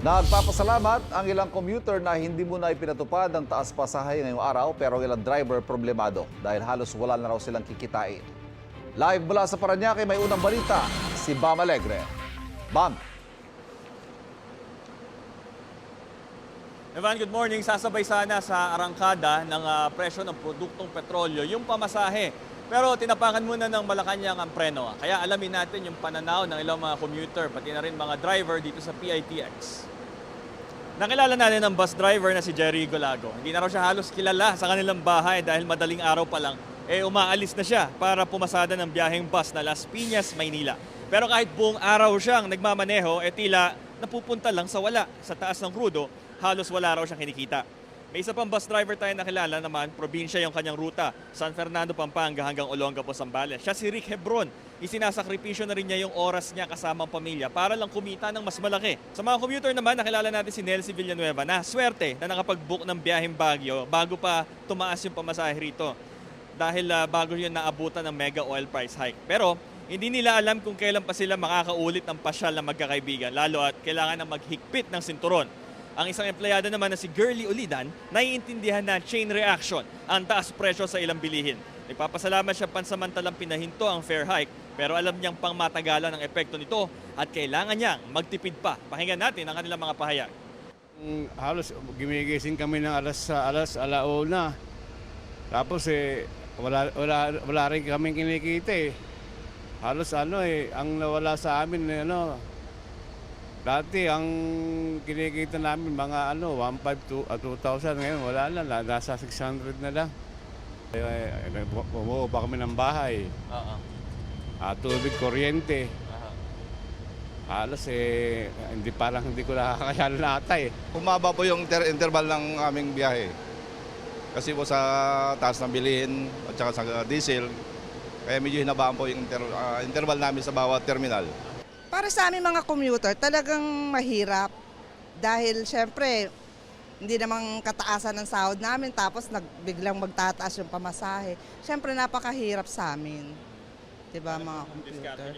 Nagpapasalamat ang ilang commuter na hindi muna ipinatupad ang taas pasahe ngayong araw pero ang ilang driver problemado dahil halos wala na raw silang kikitain. Live mula sa Parañaque may unang balita, si Bam Alegre. Bam! Evan, good morning. Sasabay sana sa arangkada ng presyo ng produktong petrolyo yung pamasahe. Pero tinapakan muna ng Malacanang ang preno. Kaya alamin natin yung pananaw ng ilang mga commuter, pati na rin mga driver dito sa PITX. Nakilala natin ang bus driver na si Jerry Golago. Hindi na raw siya halos kilala sa kanilang bahay dahil madaling araw pa lang, umaalis na siya para pumasada ng biyaheng bus na Las Piñas, Maynila. Pero kahit buong araw siyang nagmamaneho, tila napupunta lang sa wala. Sa taas ng krudo, halos wala raw siyang kinikita. May isa pang bus driver tayo nakilala naman, probinsya yung kanyang ruta, San Fernando, Pampanga hanggang Olongapo, Zambales. Siya si Rick Hebron. Isinasakripisyo na rin niya yung oras niya kasama ang pamilya para lang kumita ng mas malaki. Sa mga commuter naman, nakilala natin si Nelsie Villanueva na swerte na nakapag-book ng biyaheng Baguio bago pa tumaas yung pamasahe rito. Dahil bago yun naabutan ng mega oil price hike. Pero hindi nila alam kung kailan pa sila makakaulit ng pasyal na magkakaibigan, lalo at kailangan na maghigpit ng sinturon. Ang isang empleyado naman na si Girlie Ulidan, naiintindihan na chain reaction ang taas presyo sa ilang bilihin. Nagpapasalamat siya pansamantalang pinahinto ang fare hike, pero alam niyang pangmatagalan ang epekto nito at kailangan niyang magtipid pa. Pakinggan natin ang kanilang mga pahayag. Halos gumigising kami ng alas alauna. Tapos wala rin kaming kinikita . Halos ang nawala sa amin dati ang kinikita namin mga 1,500 to 2,000, ngayon wala na, nasa 600 na lang. Bumuo pa kami ng bahay. Tubig, kuryente. Halos hindi ko nakakayala na ata . Humaba po yung interval ng aming biyahe. Kasi po sa taas ng bilihin at saka sa diesel, kaya medyo hinabaan po yung interval namin sa bawat terminal. Para sa aming mga commuter, talagang mahirap. Dahil syempre, hindi namang kataasan ng sahod namin tapos biglang magtataas yung pamasahe. Syempre napakahirap sa amin. 'Di ba mga commuter?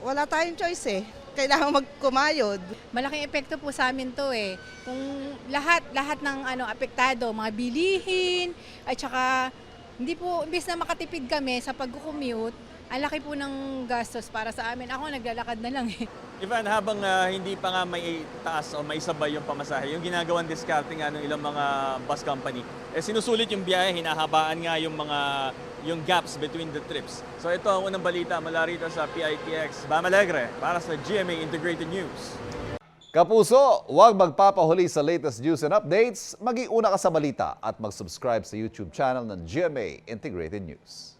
Wala tayong choice . Kailangan magkumayod. Malaking epekto po sa amin 'to . Kung lahat ng apektado, mga bilihin at saka imbes na makatipid kami sa pag-commute, ang laki po ng gastos para sa amin. Ako naglalakad na lang . Ivan, habang hindi pa nga may taas o may sabay yung pamasahe, yung ginagawang discounting ng ilang mga bus company, sinusulit yung biyahe, hinahabaan nga yung gaps between the trips. So ito ang unang balita mula rito sa PITX. Bam Alegre para sa GMA Integrated News. Kapuso, huwag magpapahuli sa latest news and updates. Mag-iuna ka sa balita at mag-subscribe sa YouTube channel ng GMA Integrated News.